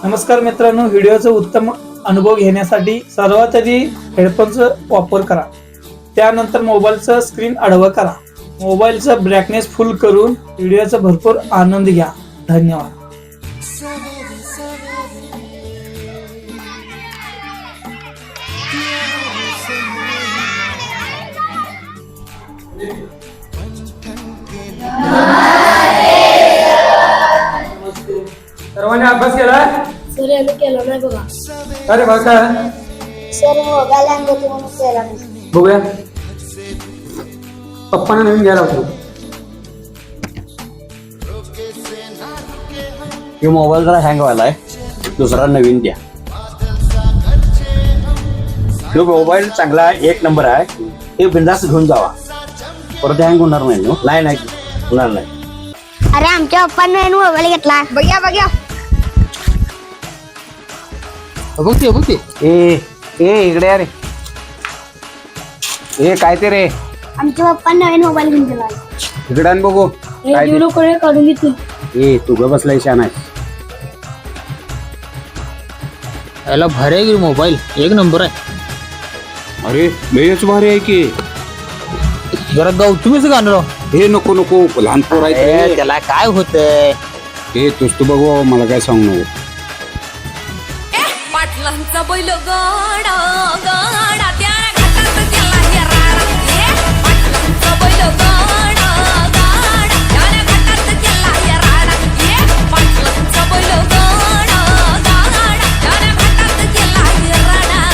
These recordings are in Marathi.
नमस्कार मित्रांनो, व्हिडिओचा उत्तम अनुभव घेण्यासाठी सर्वात आधी हेडफोनचा वापर करा. त्यानंतर मोबाईलचा स्क्रीन आडवा करा. मोबाईलचा ब्राईटनेस फुल करून व्हिडिओचा भरपूर आनंद घ्या. धन्यवाद. सर्वांनी अभ्यास केला? सर यांनी केला नाही बघा. अरे बघा काय सर मोबाईल हँग होतो म्हणून केला नाही. बघूया. पप्पांना नवीन घ्यायला होतो. हे मोबाईल जरा हँग व्हायलाय, दुसरा नवीन द्या. तो मोबाईल चांगला एक नंबर आहे, हे बिंदास घेऊन जावा. परत हँग होणार नाही. नाही होणार नाही. अरे आमच्या पप्पांनी मोबाईल घेतला. बघ्या बघते ए इकडे अरे, ए काय ते रे, आमच्या पप्पांनी नवीन मोबाईल घेऊन दिला. इकडे आण बघू. काय ते? कोणी काढून घेतली. ए तू ग बसलाय शान आहे. याला भारी आहे मोबाईल, एक नंबर आहे. अरे लयच भारी आहे की. जरा गौतमीच गाणं लाव. हे नको लहान पोर ए, आहे. त्याला काय होतंय? हे तूच तू बघू, मला काय सांगू नको. पाटलांचा बैल गाडा गाडा त्या घाटात गेला हे राडा. पाटलांचा बैल गाडा गाडा त्या घाटात गेला हे राडा. पाटलांचा बैल गाडा गाडा त्या घाटात गेला हे राडा.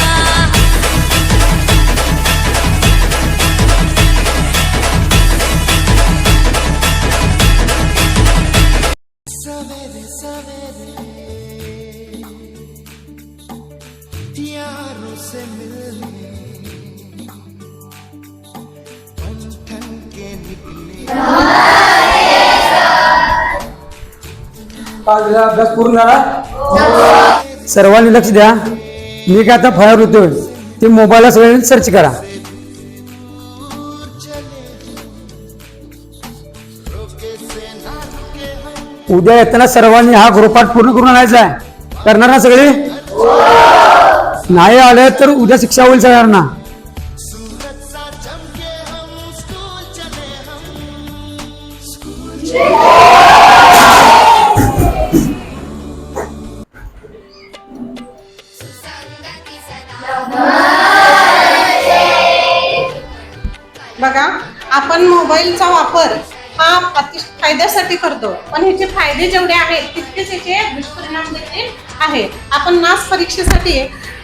अभ्यास पूर्ण झाला? सर्वांनी लक्ष द्या. मी काय आता फळावर होतोय, ते मोबाईलला सगळ्यांनी सर्च करा. उद्या येताना सर्वांनी हा गृहपाठ पूर्ण करून आणायचा आहे. करणार ना सगळे? नाही आले तर उद्या शिक्षा होईल सगळ्यांना. बघा, आपण मोबाईलचा वापर हा फायद्यासाठी करतो, पण ह्याचे फायदे जेवढे आहेत तितकेच याचे दुष्परिणाम देखील आहेत. आपण नास परीक्षेसाठी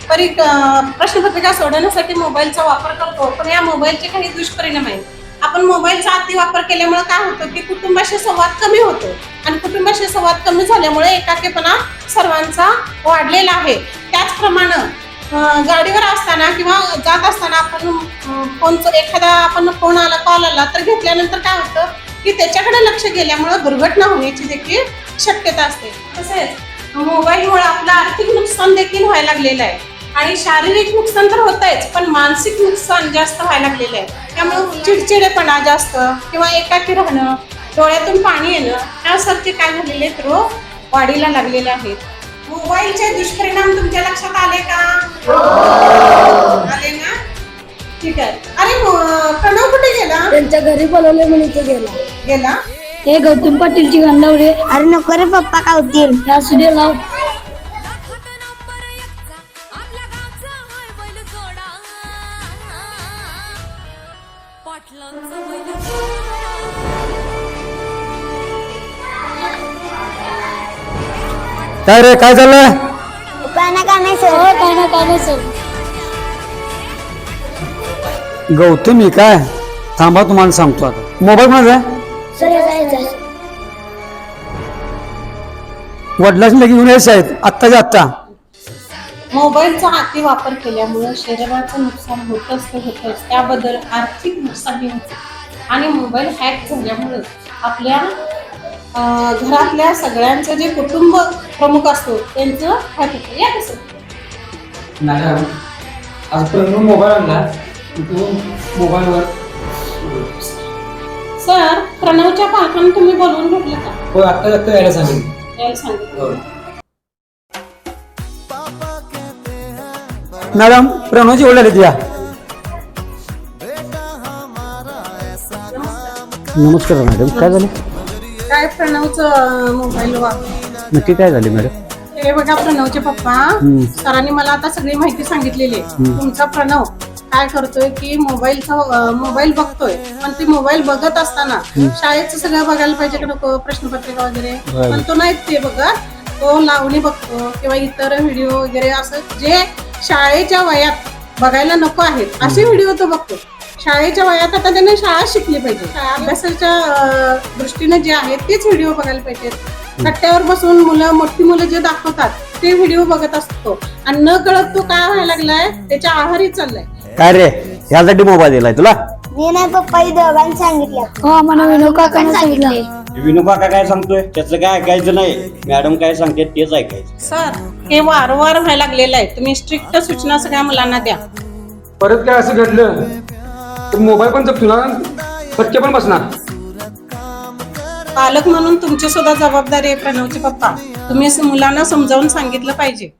प्रश्नपत्रिका सोडवण्यासाठी मोबाईलचा वापर करतो, पण या मोबाईलचे काही दुष्परिणाम आहेत. आपण मोबाईलचा अति वापर केल्यामुळे काय होतं की कुटुंबाशी संवाद कमी होतो, आणि कुटुंबाशी संवाद कमी झाल्यामुळे एकाकीपणा सर्वांचा वाढलेला आहे. त्याचप्रमाणे गाडीवर असताना किंवा जात असताना आपण एखादा फोन आला, कॉल आला तर घेतल्यानंतर काय होतं की त्याच्याकडे लक्ष गेल्यामुळे दुर्घटना होण्याची देखील शक्यता असते. तसेच मोबाईलमुळे आपलं आर्थिक नुकसान देखील व्हायला लागलेलं आहे, आणि शारीरिक नुकसान तर होत आहेच, पण मानसिक नुकसान जास्त व्हायला लागलेलं आहे. त्यामुळे चिडचिडेपणा जास्त किंवा एकाकी राहणं, डोळ्यातून पाणी येणं यासारखे काय झालेले रोग वाढीला लागलेले आहेत. मोबाईलचे दुष्परिणाम तुमच्या लक्षात आले का? आले ना? ठीक आहे. अरे प्रणव कुठे गेला? त्यांच्या घरी बोलवले म्हणून तो गेला. हे गौतम पाटीलची गाणं लाव रे. अरे नको रे पप्पा का होतील. असू दे लाव. आपल्या गावचा हाय बैल जोडा. पाटलांचा बैल काय रे, काय झालं? काय नाही सर. गौतमी काय? थांबा, तुम्हाला सांगतो आता. मोबाईल माझा वडिलांची लगी घेऊन यायचे आहेत आत्ताच्या आत्ता. मोबाईलचा अति वापर केल्यामुळे शरीराचं नुकसान होतच, त्याबद्दल आर्थिक नुकसानही होते. आणि मोबाईल हॅक झाल्यामुळे आपल्या घरातल्या सगळ्यांचं जे कुटुंब प्रमुख असतो त्यांचं हॅक होतं. या कसं आज मोबाईल आणला, मोबाईलवर सर, प्रणवच्या पालकांना तुम्ही बोलवून घेतलं का? हो, आत्ता यायला सांगितलं. सांगितलं. मॅडम प्रणवची ओढ आली या. नमस्कार मॅडम, काय झालं? काय प्रणवचं मोबाईल नक्की काय झाले मॅडम? हे बघा प्रणवचे पप्पा सरांनी मला आता सगळी माहिती सांगितलेली आहे. तुमचा प्रणव काय करतोय की मोबाईल बघतोय, पण ते मोबाईल बघत असताना शाळेचं सगळं बघायला पाहिजे का नको, प्रश्नपत्रिका वगैरे, पण तो नाही ते बघत. तो लावणी बघतो किंवा इतर व्हिडिओ वगैरे असं जे शाळेच्या वयात बघायला नको आहेत असे व्हिडिओ तो बघतो. शाळेच्या वयात आता त्याने शाळा शिकली पाहिजे, अभ्यासाच्या दृष्टीने जे आहेत तेच व्हिडिओ बघायला पाहिजेत. कट्ट्यावर बसून मोठी मुलं जे दाखवतात ते व्हिडिओ बघत असतो आणि न कळत तो काय व्हायला लागलाय, त्याच्या आहारी चाललाय. काय रे, यासाठी मोबाईल दिलाय तुला? मी नाही पप्पा दोघांनी सांगितलं. हो मला विनू काकांनी सांगितलं. विनू काका काय सांगतोय त्याचं काय ऐकायचं नाही, मॅडम काय सांगते तेच ऐकायचं. सर हे वारंवार व्हायला लागलेलं आहे. तुम्ही स्ट्रिक्ट सूचना सगळ्या मुलांना द्या. परत काय असं घडलं तर मोबाईल पण जपतो ना, फटके पण बसणार. पालक म्हणून तुमची सुद्धा जबाबदारी आहे प्रणवचे पप्पा. तुम्ही मुलांना समजावून सांगितलं पाहिजे.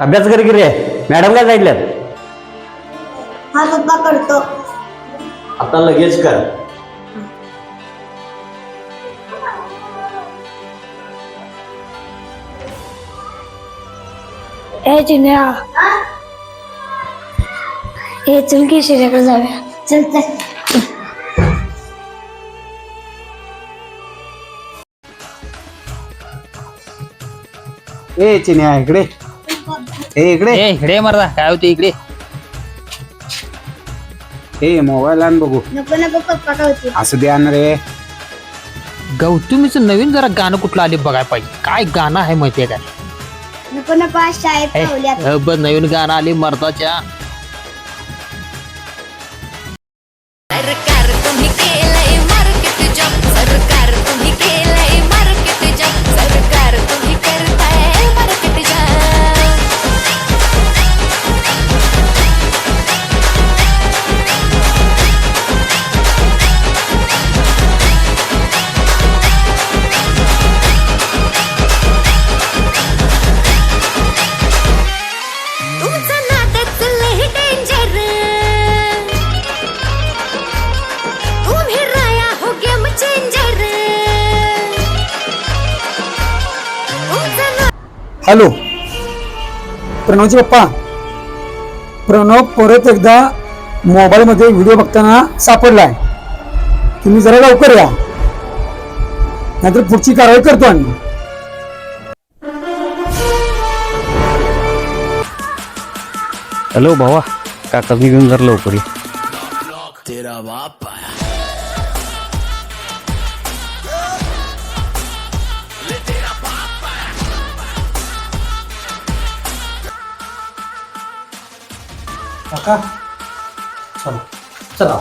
अभ्यास कर की रे, मॅडम काय सांगितलं? हा पप्पा करतो. आता लगेच कर. ए चिन्या, ए चल की शिऱ्याकडे जाऊया. चल चल. ए चिन्या इकडे, ए इकडे, ए इकडे मर्दा, काय होते इकडे? ए मोबाईल आण बघू. नको नको पप्पा का होती. असं दे आण रे. गौतमीचं नवीन जरा गाणं कुठलं आले बघायला पाहिजे. काय गाणं आहे माहितीये काय? नको नको आज शाळेत ठेवल्यात. नवीन गाणं आले मर्दाच्या. सरकार तुम्ही केलंय मार्केट जॉब, सरकार तुम्ही केलंय मार्केट जॉब, सरकार तुम्ही करताय मार्केट जॉब. तुमचं नाटक लय डेंजर, तुम्ही राया हो गेम चेंजर. हॅलो प्रणवचे पप्पा, प्रणव परत एकदा मोबाईल मध्ये व्हिडिओ बघताना सापडलाय. तुम्ही जरा लवकर या, नाहीतर पुढची कारवाई करतो आम्ही. हॅलो भावा, काका मी घेऊन जरा लवकर ये. काका चला चला.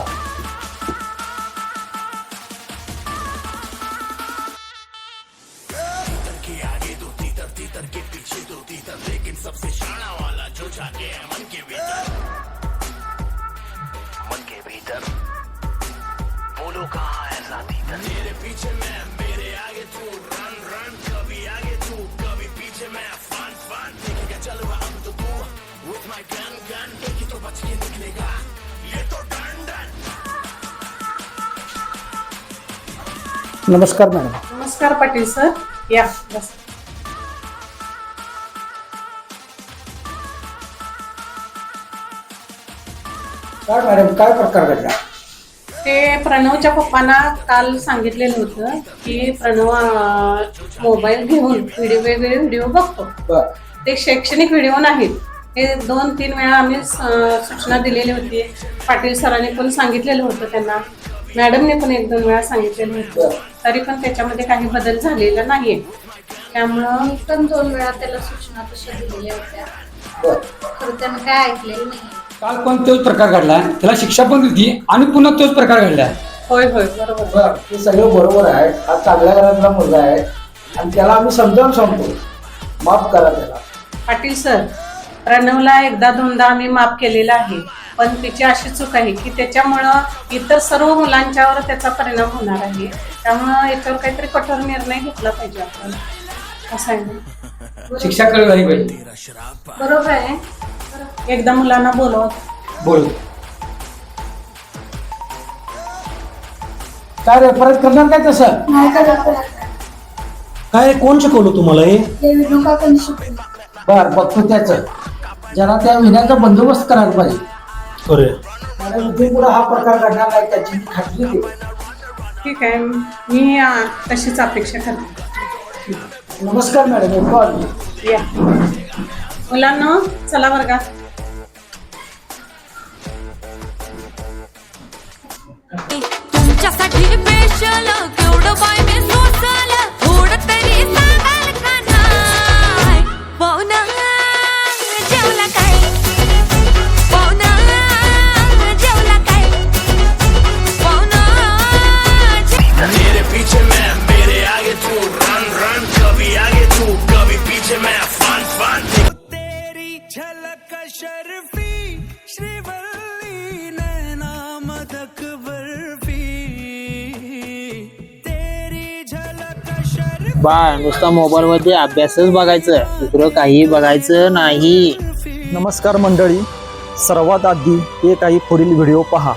नमस्कार मॅडम. नमस्कार पाटील सर, या बस. काय मॅडम, काय प्रकार घडला? ते प्रणवच्या पप्पांना काल सांगितलेलं होतं की प्रणव मोबाईल घेऊन वेगवेगळे व्हिडिओ बघतो. बर. ते शैक्षणिक व्हिडिओ नाहीत. हे 2-3 वेळा आम्ही सूचना दिलेली होती. पाटील सरांनी पण सांगितलेलं होतं त्यांना, मॅडमने पण 1-2 वेळा सांगितलेलं होतं, तरी पण त्याच्यामध्ये काही बदल झालेला नाहीये. त्यामुळं मी पण 2 वेळा त्याला सूचना तशा दिलेल्या होत्या, खरं त्यानं काय ऐकलेलं नाही. काल पण तोच प्रकार घडला, त्याला शिक्षा पण दिली आणि पुन्हा तोच प्रकार घडला. होय होय बरोबर. ते सगळं बरोबर आहे. हा चांगल्या घरातला मुलगा आहे आणि त्याला आम्ही समजावून सांगतो, माफ करा त्याला. पाटील सर, प्रणवला 1-2दा आम्ही माफ केलेला आहे. पण तिची अशी चूक आहे की त्याच्यामुळं इतर सर्व मुलांच्यावर त्याचा परिणाम होणार आहे. त्यामुळं याच्यावर काहीतरी कठोर निर्णय घेतला पाहिजे आपण, असं आहे ना. शिक्षा कळली झाली पाहिजे. बरोबर आहे. एकदा मुलांना बोलव. बोल काय रे, परत करणार काय तसं? नाही करत. काय कोण शिकवलं तुम्हाला हे? ते विनू काकांनी शिकवलं. बर बघतो त्याच जरा त्या विण्याचा बंदोबस्त करायला पाहिजे. करूया. इथून पुढे हा प्रकार घडणार नाही त्याची मी खात्री देतो. ठीक आहे, मी तशीच अपेक्षा करते. नमस्कार मॅडम, येतो आम्ही. या मुलांना, चला वर्गात. तुमच्यासाठी स्पेशल केवढं बाय मी सोसल थोडं तरी सांगाल का नाही. पाहुणा जेवला काय, पाहुणा जेवला काय, पाहुणा तेरे पीछे मैं मेरे आगे तू रन रन कभी आगे तू कभी पीछे मैं फन फन तेरी झलक शर्फी श्रीवल्ली नैना मदक बर्फी तेरी झलक शर्फी. बा नुसता मोबाईल मध्ये अभ्यासच बघायचं, दुसरं काही बघायचं नाही. नमस्कार मंडळी, सर्वात आधी हे काही पुढील व्हिडिओ पहा.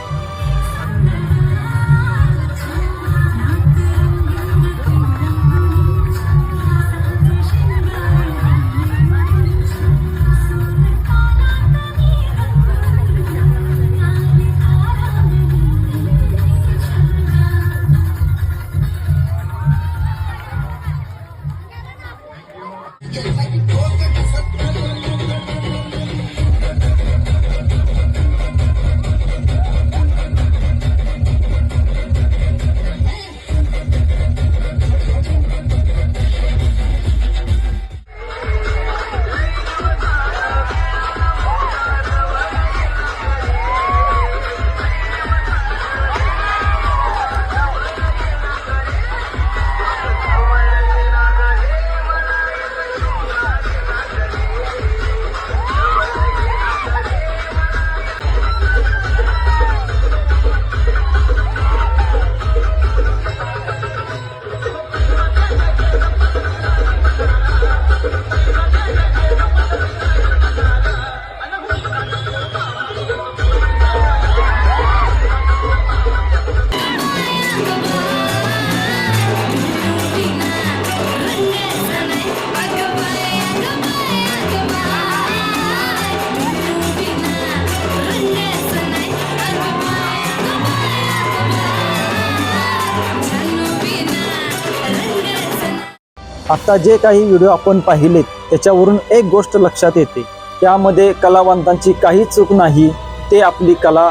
आता जे काही व्हिडिओ आपण पाहिलेत त्याच्यावरून एक गोष्ट लक्षात येते, त्यामध्ये कलावंतांची काही चूक नाही, ते आपली कला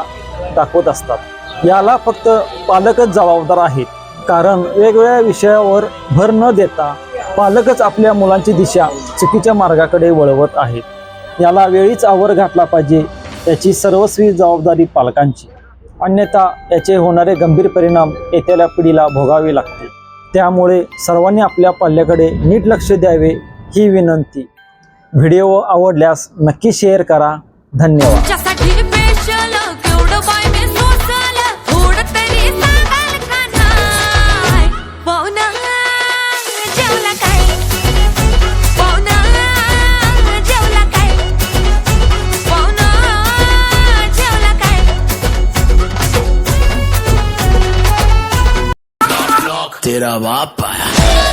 दाखवत असतात. याला फक्त पालकच जबाबदार आहेत, कारण वेगवेगळ्या विषयावर भर न देता पालकच आपल्या मुलांची दिशा चुकीच्या मार्गाकडे वळवत आहेत. याला वेळीच आवर घातला पाहिजे, याची सर्वस्वी जबाबदारी पालकांची, अन्यथा याचे होणारे गंभीर परिणाम येत्या पिढीला भोगावे लागतील. त्यामुळे सर्वांनी आपल्या पाल्याकडे नीट लक्ष द्यावे ही विनंती. व्हिडिओ आवडल्यास नक्की शेअर करा. धन्यवाद. तुमच्यासाठी स्पेशल केवढं बाय मी सोसल थोडं तरी सांगाल का नाही. पाहुणा जेवला काय, पाहुणा जेवला काय, पाहुणा जेवला काय. तेरा बाप आया.